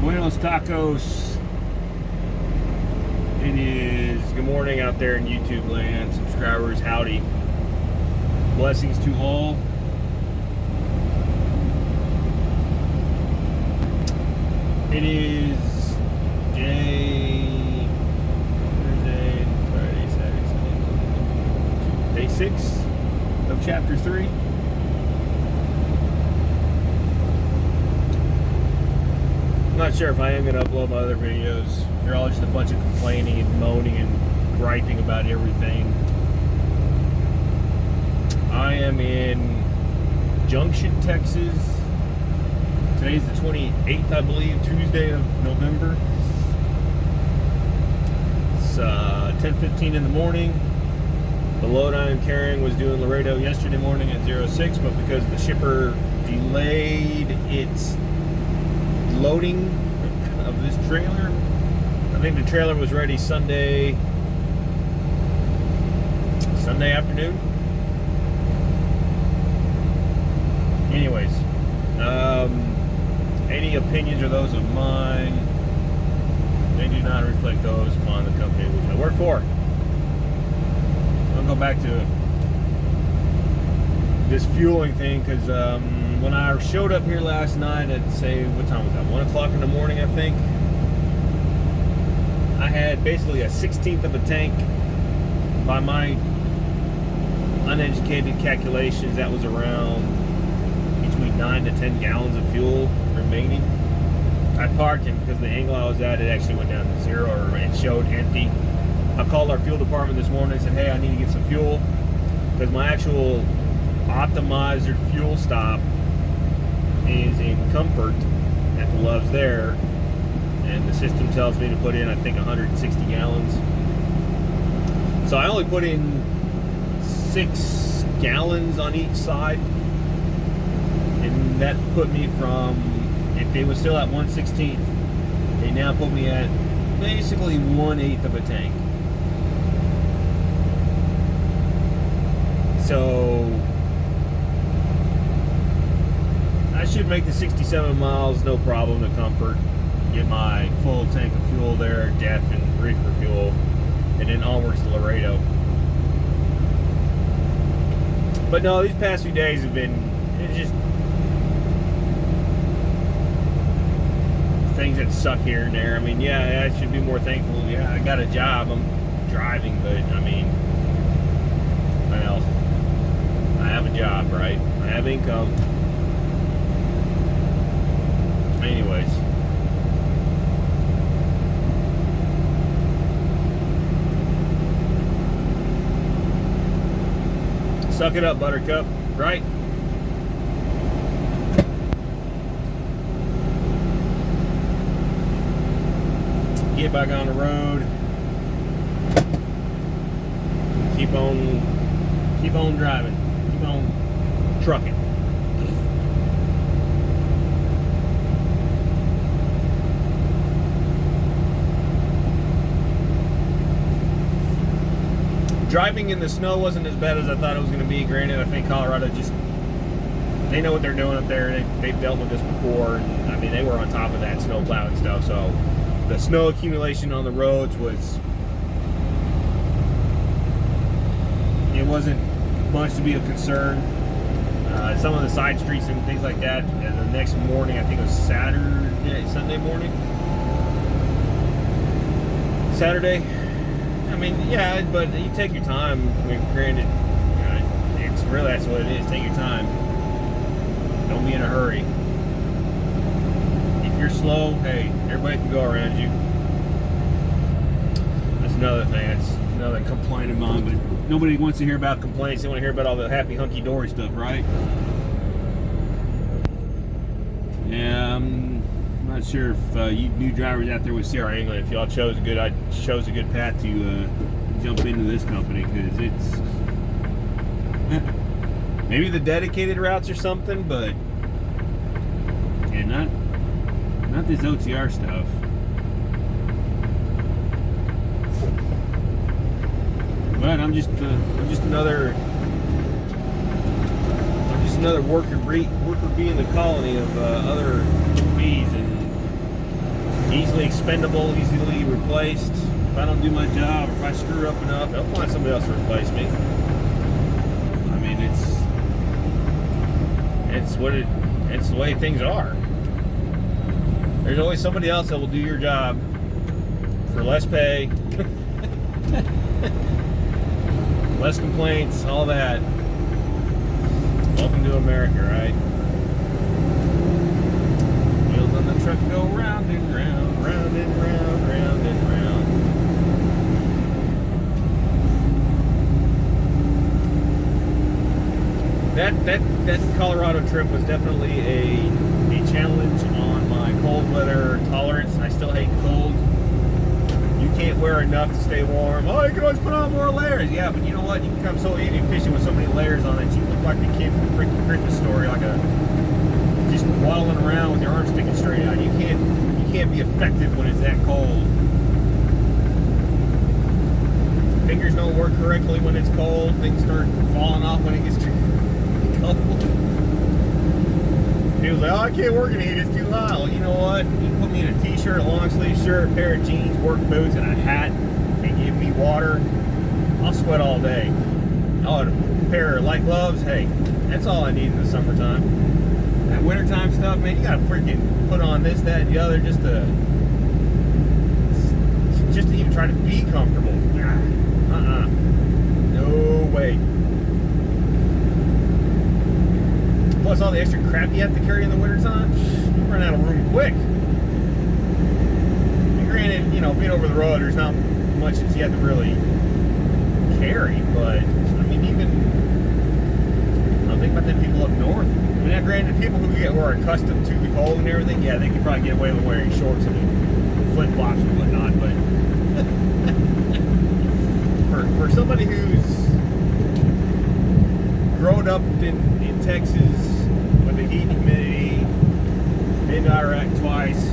Buenos tacos. It is good morning out there in YouTube land. Subscribers, howdy. Blessings to all. It is Thursday, Friday, Saturday, Sunday, day 6 of chapter 3. I'm not sure if I am going to upload my other videos. They're all just a bunch of complaining and moaning and griping about everything. I am in Junction, Texas. Today's the 28th, I believe, Tuesday of November. It's 10:15 in the morning. The load I am carrying was due in Laredo yesterday morning at 06, but because the shipper delayed its loading of this trailer, I think the trailer was ready Sunday afternoon. Anyways, any opinions are those of mine. They do not reflect those upon the company which I work for. I'll go back to this fueling thing because when I showed up here last night at, say, what time was that? 1 o'clock in the morning, I think. I had basically a 1/16 of a tank. By my uneducated calculations, that was around between 9 to 10 gallons of fuel remaining. I parked, and because the angle I was at, it actually went down to 0, or it showed empty. I called our fuel department this morning and said, hey, I need to get some fuel because my actual optimizer fuel stop is in Comfort at the Love's there, and the system tells me to put in, I think, 160 gallons. So I only put in 6 gallons on each side, and that put me from, if it was still at 1/16, they now put me at basically 1/8 of a tank. So I should make the 67 miles no problem to Comfort, get my full tank of fuel there, DEF and reefer fuel, and then onwards to Laredo. But no, these past few days have been, it's just things that suck here and there. I mean, yeah, I should be more thankful. Yeah, I got a job, I'm driving, but I mean, well, I have a job, right? I have income. Anyways. Suck it up, Buttercup, right? Get back on the road. Keep on driving. Keep on trucking. Driving in the snow wasn't as bad as I thought it was going to be. Granted, I think Colorado they know what they're doing up there. They've dealt with this before. I mean, they were on top of that snow plowing stuff. So the snow accumulation on the roads it wasn't much to be of concern. Some of the side streets and things like that. And the next morning, I think it was Sunday morning. Saturday. I mean, yeah, but you take your time. I mean, granted, it's really, that's what it is. Take your time. Don't be in a hurry. If you're slow, hey, everybody can go around you. That's another thing. That's another complaint of mine. But nobody wants to hear about complaints. They want to hear about all the happy, hunky-dory stuff, right? Yeah, I'm not sure if you new drivers out there with CR England, if y'all chose a good path to jump into this company, because it's maybe the dedicated routes or something, but not this OTR stuff. But I'm just another worker bee in the colony of other bees, and expendable, easily replaced. If I don't do my job, or if I screw up enough, they'll find somebody else to replace me. I mean, it's the way things are. There's always somebody else that will do your job for less pay, less complaints, all that. Welcome to America, right? Wheels on the truck go round and round, round and round, round and round. That Colorado trip was definitely a challenge on my cold weather tolerance. I still hate cold. You can't wear enough to stay warm. Oh, you can always put on more layers. Yeah, but you know what? You become so inefficient with so many layers on it. You look like the kid from the freaking Christmas Story, like just waddling around with your arms sticking straight out. You can't be effective when it's that cold. Fingers don't work correctly when it's cold. Things start falling off when it gets too cold. He was like, oh, I can't work in the heat, it's too hot. Well, you know what? You put me in a t-shirt, a long sleeve shirt, a pair of jeans, work boots, and a hat, and give me water, I'll sweat all day. Oh, a pair of light gloves, hey, that's all I need in the summertime. That wintertime stuff, man, you gotta freaking put on this, that, and the other just to even try to be comfortable. No way. Plus all the extra crap you have to carry in the wintertime, you run out of room quick. And granted, you know, being over the road, there's not much that you have to really carry, but I mean, even I think about the people up north. I mean, now, granted, people who are accustomed to the cold and everything, yeah, they could probably get away with wearing shorts and flip flops and whatnot, but for somebody who's grown up in Texas with the heat and humidity, been to Iraq twice,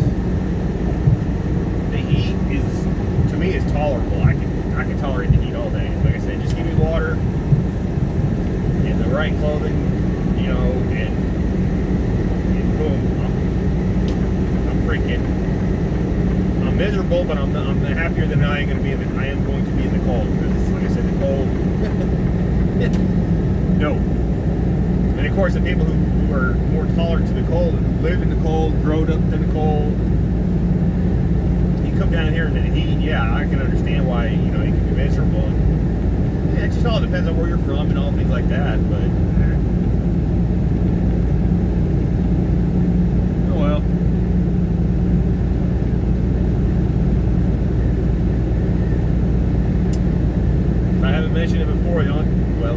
the heat to me is tolerable. I can tolerate the heat all day. Like I said, just give me water and the right clothing, you know, and boom, I'm miserable, but I'm happier than I am going to be in the cold, because like I said, the cold. No. And of course, the people who are more tolerant to the cold, who live in the cold, growed up in the cold, you come down here into the heat, yeah, I can understand why, you know, you can be miserable. And, yeah, it just all depends on where you're from and all things like that, but oh well. If I haven't mentioned it before, the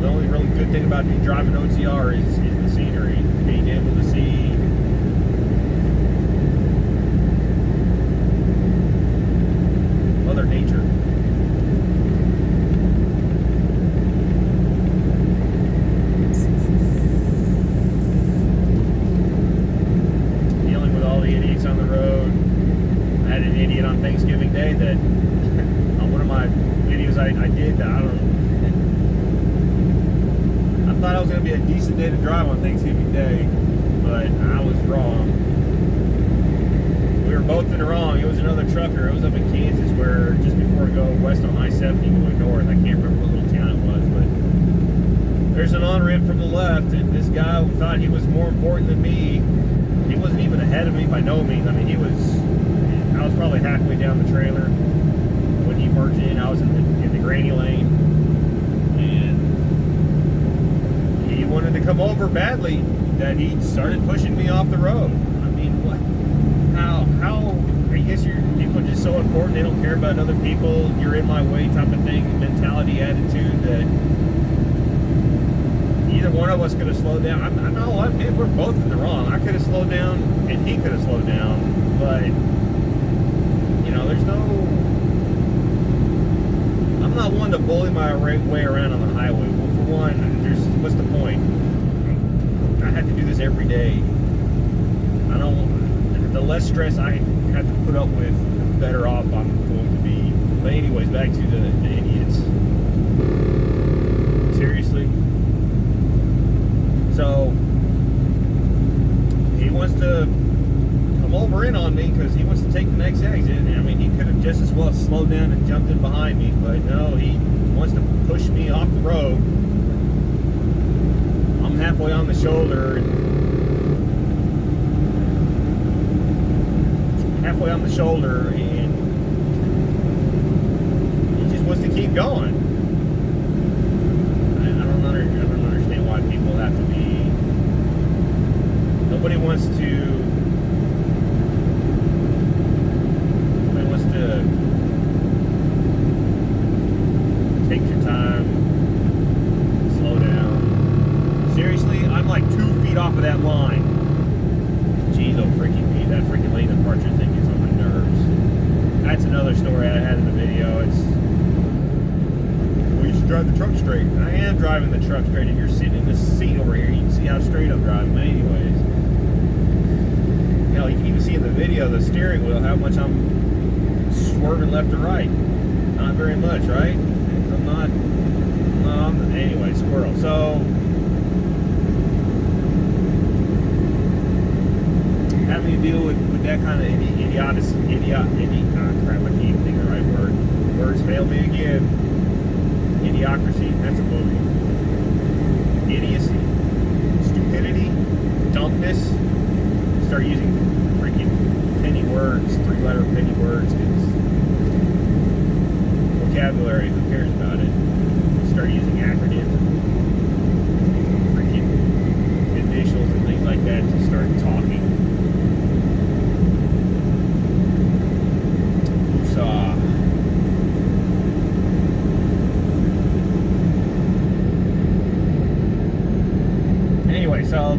only really good thing about me driving OTR is the scenery, being able to see Mother Nature. Dealing with all the idiots on the road. I had an idiot on Thanksgiving Day that on one of my videos I did, I don't know, I thought it was going to be a decent day to drive on Thanksgiving Day, but I was wrong. We were both in the wrong. It was another trucker. It was up in Kansas, where just before I go west on I-70 going north, I can't remember what little town it was, but there's an on-ramp from the left, and this guy thought he was more important than me. He wasn't even ahead of me by no means. I mean, I was probably halfway down the trailer when he merged in. I was in the granny lane, and he wanted to come over badly that he started pushing me off the road. I mean, what? How? I guess people are just so important, they don't care about other people, you're in my way type of thing, mentality, attitude, that either one of us could have slowed down. I know what, man, we're both in the wrong. I could have slowed down and he could have slowed down, but you know, there's no, I'm not one to bully my way around on the highway. Well, for one, what's the point? I had to do this every day. The less stress I have to put up with, the better off I'm going to be. But anyways, back to the idiots. Seriously. So he wants to come over over in on me because he wants to take the next exit. I mean, he could have just as well slowed down and jumped in behind me, but no, he wants to push me off the road. I'm halfway on the shoulder. And he just wants to keep going. I don't understand why people have to be. Nobody wants to take your time, slow down. Seriously, I'm like 2 feet off of that line. Jeez, oh freaking me, that freaking lane departure thing gets on my nerves. That's another story I had in the video. Well, you should drive the truck straight. I am driving the truck straight, and you're sitting in this seat over here. You can see how straight I'm driving, but anyways. Hell, you can even see in the video, the steering wheel, how much I'm swerving left to right. Not very much, right? I'm not on the, anyway, squirrel. So, having to deal with that kind of crap, I can't even think of the right word. Words fail me again. Idiocracy, that's a movie. Idiocy, stupidity, dumbness. Start using freaking penny words, 3-letter penny words, because vocabulary, who cares about it? Start using acronyms and freaking initials and things like that to start talking. Anyway, so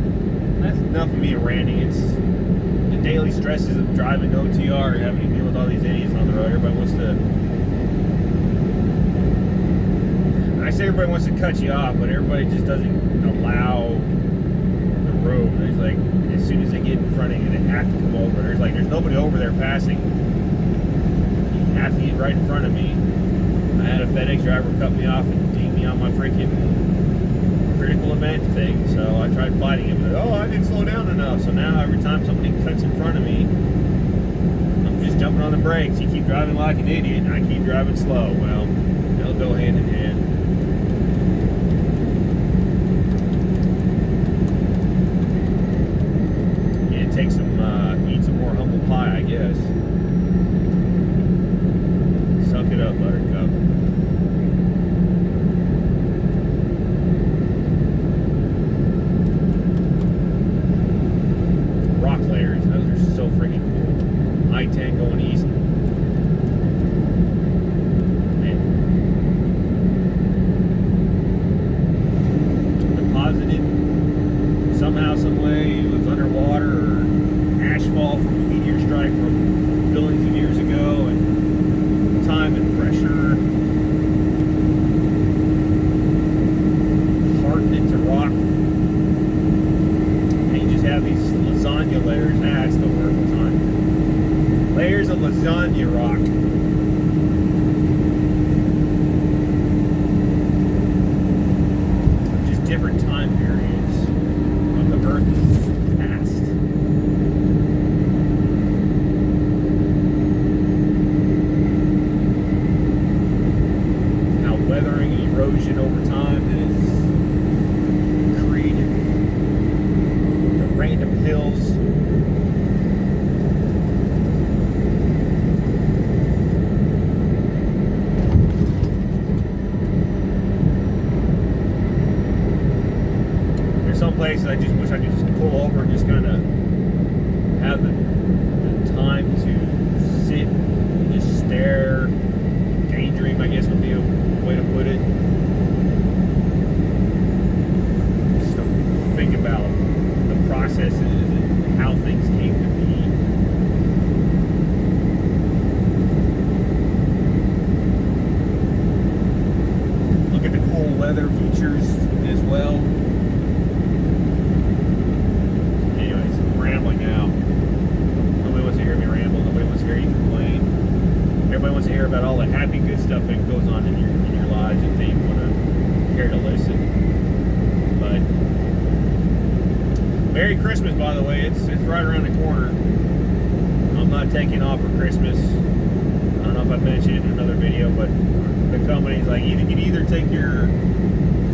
that's enough of me ranting. It's the daily stresses of driving OTR and having to deal with all these idiots on the road. Everybody wants to. I say everybody wants to cut you off, but everybody just doesn't allow the road. It's like as soon as they get in front of you, they have to come over. There's nobody over there passing. You have to get right in front of me. I had a FedEx driver cut me off and ding me on my freaking critical event thing, so I tried fighting him. But, I didn't slow down enough. So now every time somebody cuts in front of me, I'm just jumping on the brakes. You keep driving like an idiot, and I keep driving slow. Well, they'll go hand in hand. And take some, eat some more humble pie, I guess. Suck it up, Buttercup. I-10 going east. Man. Deposited somehow, some way. It was underwater or asphalt from a meteor strike from billions of years ago, and time and pressure hardened into rock. And you just have these lasagna layers. That's the word, lasagna. Layers of lasagna rock. Just different time periods of the Earth's past. How weathering and erosion over time has created the random hills. Some places I just wish I could just pull over and just kind of have the time to sit and just stare, daydream, I guess would be a way to put it. Just to think about the processes and how things came to be. Look at the cool weather features as well. Rambling now. Nobody wants to hear me ramble. Nobody wants to hear you complain. Everybody wants to hear about all the happy, good stuff that goes on in your lives if they want to care to listen. But Merry Christmas, by the way. It's right around the corner. taking off for Christmas. I don't know if I mentioned it in another video, but the company's like, you can either take your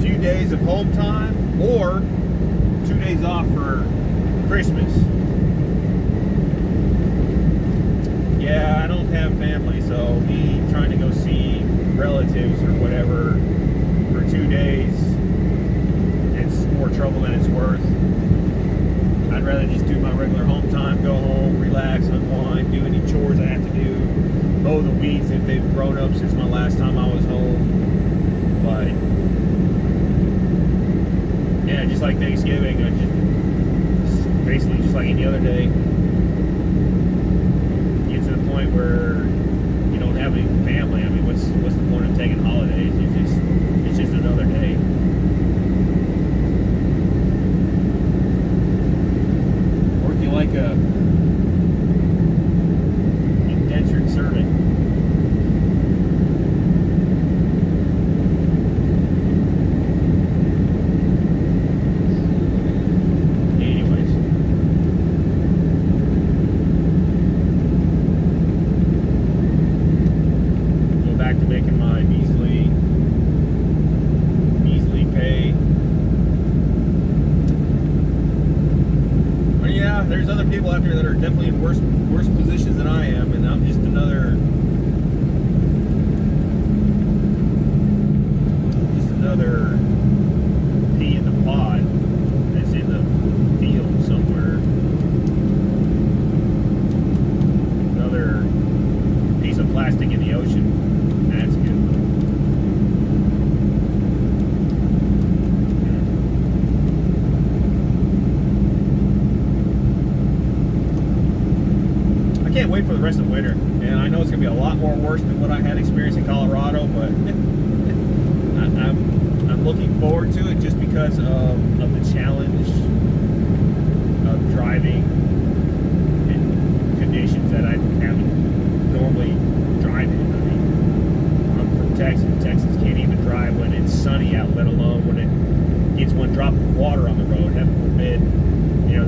few days of home time or 2 days off for Christmas. Yeah, I don't have family, so me trying to go see relatives or whatever for 2 days, it's more trouble than it's worth. I'd rather just do my regular home time, go home, relax, unwind, do any chores I have to do, mow the weeds if they've grown up since my last time I was home. But yeah, just like Thanksgiving, I just basically just like any other day. Get to the point where you don't have any family. I mean, what's the point of taking holidays? It's just another day. Working like a indentured servant. There's other people out there that are definitely in worse positions than I am, and I'm just another pea in the pod that's in the field somewhere. Another piece of plastic in the ocean. That's good. I can't wait for the rest of winter, and I know it's going to be a lot more worse than what I had experienced in Colorado, but I'm looking forward to it just because of the challenge of driving in conditions that I haven't normally drive in. I mean, I'm from Texas. Texas can't even drive when it's sunny out, let alone when it gets one drop of water on the road. Heaven forbid, it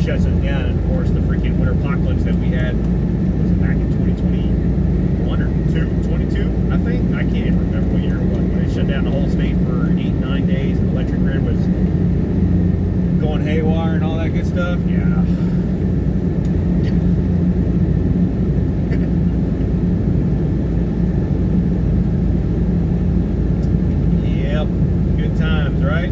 shuts us down. And of course, the freaking winter apocalypse that we had was back in 2021 or 22, I think. I can't even remember what year it was, but it shut down the whole state for 8-9 days, and the electric grid was going haywire and all that good stuff. Yeah. Yep. Good times, right?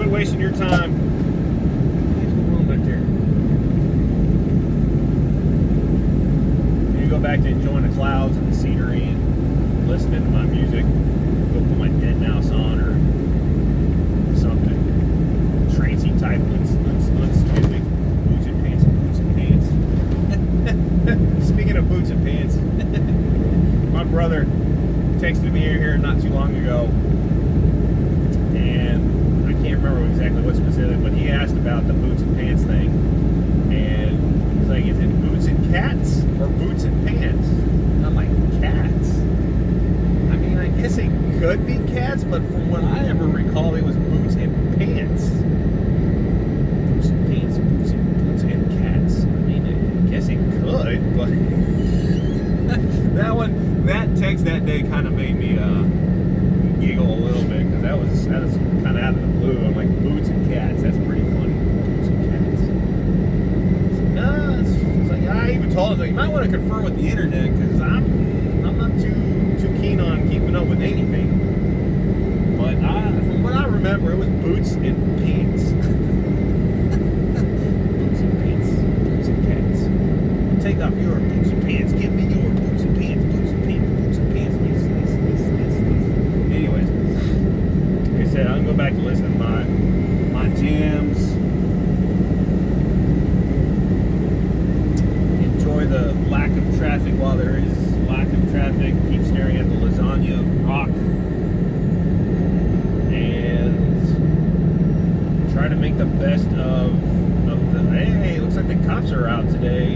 Wasting your time. What's going on back there? You go back to enjoying the clouds and the scenery and listening to my music. Go put my dead mouse on or something trancey type unspecific. Boots and pants. Speaking of boots and pants, my brother texted me here not too long ago, and I can't remember exactly what specific, but he asked about the boots and pants thing, and he's like, is it boots and cats or boots and pants? And I'm like, cats? I mean, I guess it could be cats, but from what I ever recall, it was boots and pants. Boots and pants, boots and cats. I mean, I guess it could, but that text that day kind of made me giggle a little bit, because that was kind of out of the blue. I'm like, boots and cats, that's pretty funny. Boots and cats. It's like, I even told him, like, you might want to confer with the internet, because I'm not too keen on keeping up with anything. But from what I remember, it was boots and pants. Boots and pants, boots and cats. Take off your boots and pants, give me your boots and pants, boots and pants, boots and pants. Anyways, like I said, I'm gonna go back to listen to my jams. Enjoy the lack of traffic while there is lack of traffic. Keep staring at the lasagna rock. And try to make the best of the. Hey, looks like the cops are out today.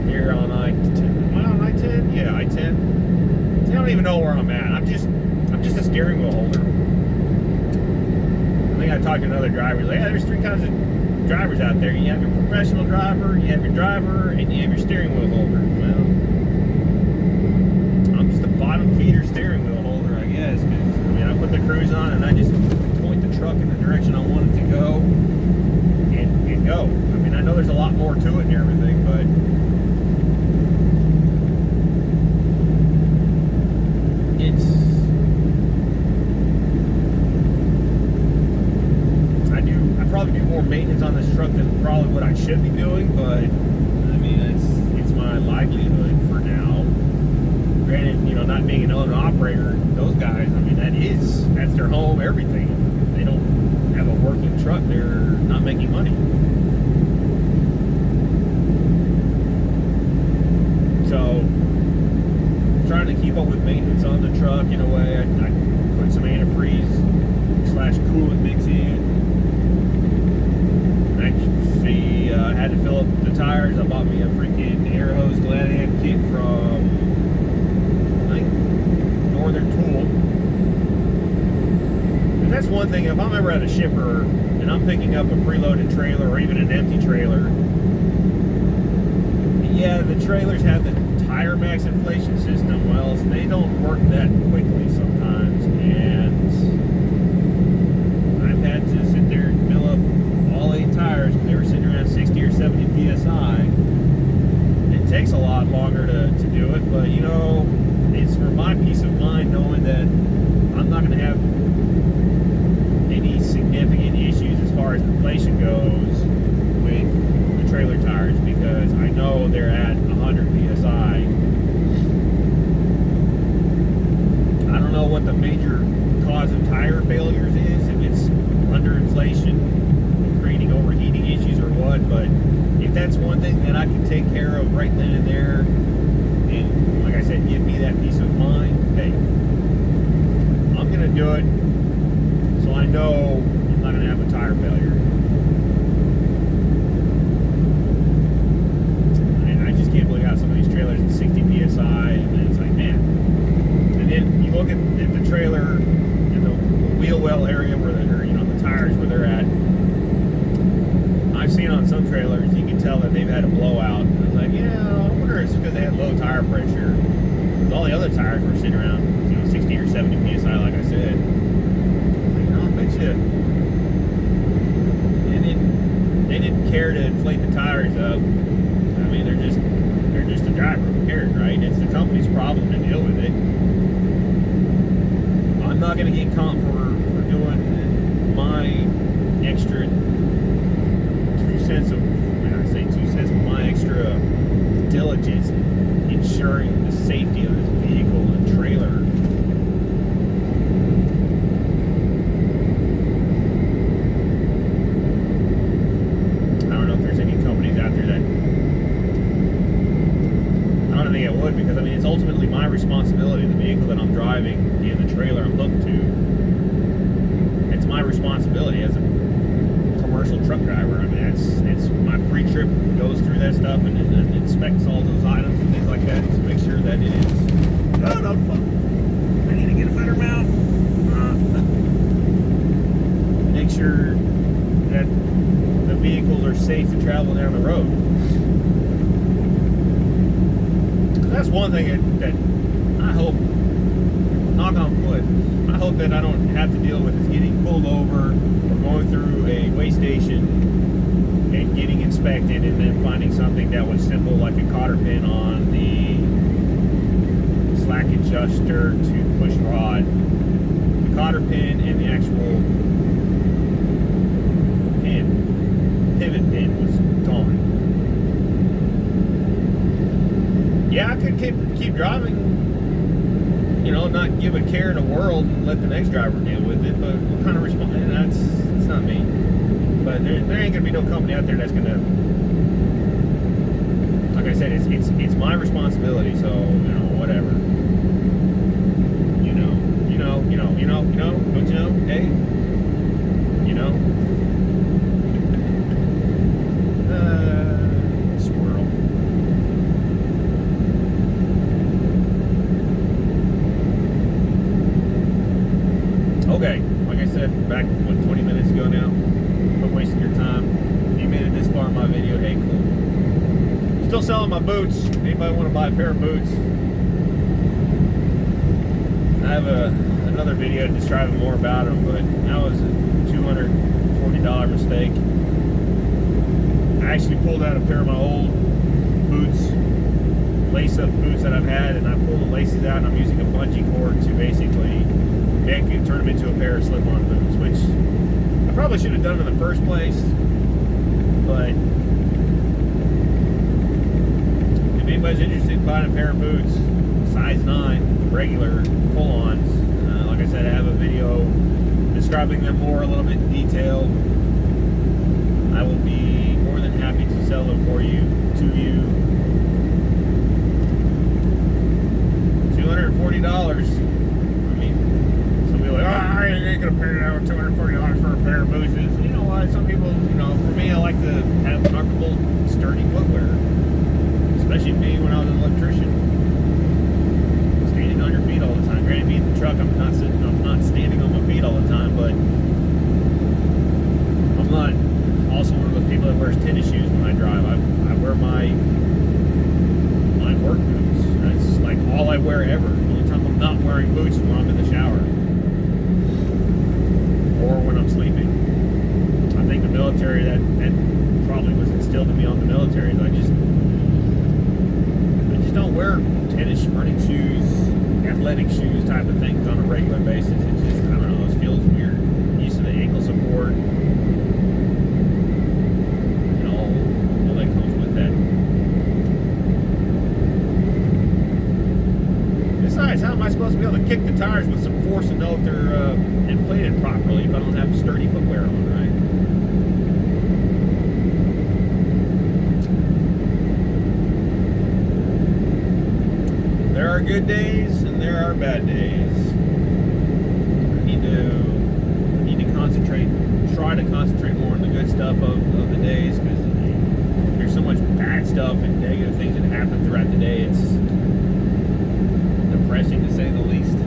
Here on I-10. Am I on I-10? Yeah, I-10. See, I don't even know where I'm at. I'm just a steering wheel holder. I think I talked to another driver. He's like, yeah, there's 3 kinds of drivers out there. You have your professional driver, you have your driver, and you have your steering wheel holder. Well, I'm just a bottom feeder steering wheel holder, I guess. 'Cause, I mean, I put the cruise on and I just point the truck in the direction I want it to go and go. I mean, I know there's a lot more to it and everything, but I probably do more maintenance on this truck than probably what I should be doing, but I mean, it's my livelihood for now. Granted, you know, not being an owner operator, those guys, I mean, that's their home, everything. If they don't have a working truck, they're not making money. So, trying to keep up with maintenance on the truck in a way. I put some antifreeze / coolant mix in. Actually, I had to fill up the tires. I bought me a freaking air hose Gladiator kit from, I think, Northern Tool. And that's one thing, if I'm ever at a shipper and I'm picking up a preloaded trailer or even an empty trailer, yeah, the trailers have the tire max inflation system. Well, they don't work that quickly sometimes, and I've had to sit there and fill up all 8 tires because they were sitting around 60 or 70 psi. It takes a lot longer to do it, but you know, it's for my peace of mind knowing that I'm not going to have any significant issues as far as inflation goes with the trailer tires, because I know they're at 100 psi. I don't know what the major cause of tire failures is, if it's under inflation, creating overheating issues or what, but if that's one thing that I can take care of right then and there, and like I said, give me that peace of mind, hey, I'm going to do it so I know I'm not going to have a tire failure. And I just can't believe how some of these trailers at 60 psi, and then it's like, man. And then you look at the trailer in the wheel well area where they're, you know, the tires where they're at. I've seen on some trailers, you can tell that they've had a blowout. And I was like, yeah, I wonder if it's because they had low tire pressure. Because all the other tires were sitting around, you know, 60 or 70 psi, like I said. Like, no, I bet you. They didn't care to inflate the tires up. I mean, they're just a driver. Who cares, right? It's the company's problem to deal with it. I'm not going to get comped for doing my extra 2 cents of, when I say 2 cents, but my extra diligence in ensuring the safety of this vehicle and trailer. I don't know if there's any companies out there that, I don't think it would, because I mean, it's ultimately my responsibility, the vehicle that I'm driving and the trailer I'm hooked to. It's my responsibility as a commercial truck driver. I mean, it's my pre-trip goes through that stuff and inspects all those items and things like that to make sure that it is. Oh no, fuck! I need to get a better mount. Make sure that the vehicles are safe to travel down the road. That's one thing that I hope, knock on wood, I hope that I don't have to deal with is getting pulled over or going through a weigh station and getting inspected and then finding something that was simple, like a cotter pin on the slack adjuster to push rod. The cotter pin and the actual pivot pin was gone. Yeah, I could keep driving, you know, not give a care in the world and let the next driver deal with it, but what kind of response? It's not me. But there ain't gonna be no company out there that's gonna, like I said, it's my responsibility. So, you know, whatever. You know, don't you know? Hey, you know. back, what, 20 minutes ago now. Quit wasting your time. If you made it this far in my video, hey, cool. Still selling my boots. Anybody want to buy a pair of boots? I have another video describing more about them, but that was a $240 mistake. I actually pulled out a pair of my old boots, lace-up boots that I've had, and I pulled the laces out, and I'm using a bungee cord to basically turn them into a pair of slip-on boots, which I probably should have done in the first place, but if anybody's interested in buying a pair of boots, size 9, regular pull-ons, like I said, I have a video describing them more, a little bit in detail. I will be more than happy to sell them for you, to you. $240. I mean, some people are like, oh, I ain't gonna pay out $240 for a pair of boots. You know what? Some people, you know, for me, I like to have comfortable, sturdy footwear. Especially me when I was an electrician. Standing on your feet all the time. Granted, me in the truck, I'm not standing on my feet all the time, but I'm not also one of those people that wears tennis shoes when I drive. I wear my work boots. That's like all I wear ever. The only time I'm not wearing boots is when I'm in the shower or when I'm sleeping. I think the military, that probably was instilled in me on the military. I just don't wear tennis, running shoes, athletic shoes type of things on a regular basis. It's just, I don't know, it feels weird. I'm used to the ankle support and all that comes with that. Besides, how am I supposed to be able to kick the tires with some force and know if they're inflated properly if I don't have sturdy footwear on, right? There are good days and there are bad days. I need to concentrate, try to concentrate more on the good stuff of the days, because there's so much bad stuff and negative things that happen throughout the day. It's depressing to say the least.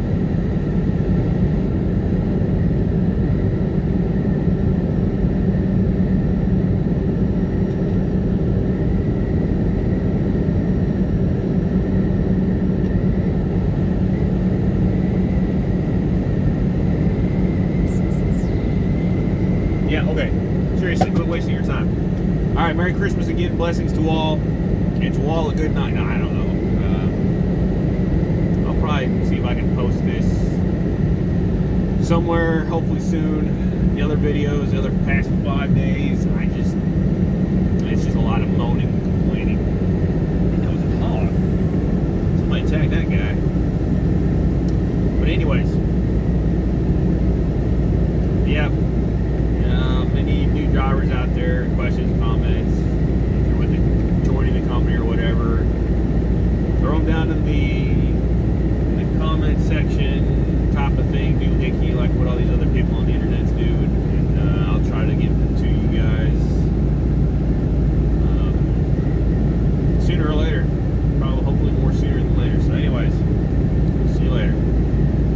Yeah, okay. Seriously, quit wasting your time. All right, Merry Christmas again. Blessings to all. And to all a good night. No, I don't know. I'll probably see if I can post this somewhere, hopefully soon. The other videos, the other past 5 days, it's just a lot of moaning and complaining. That was a hog. Somebody tag that guy. But anyways,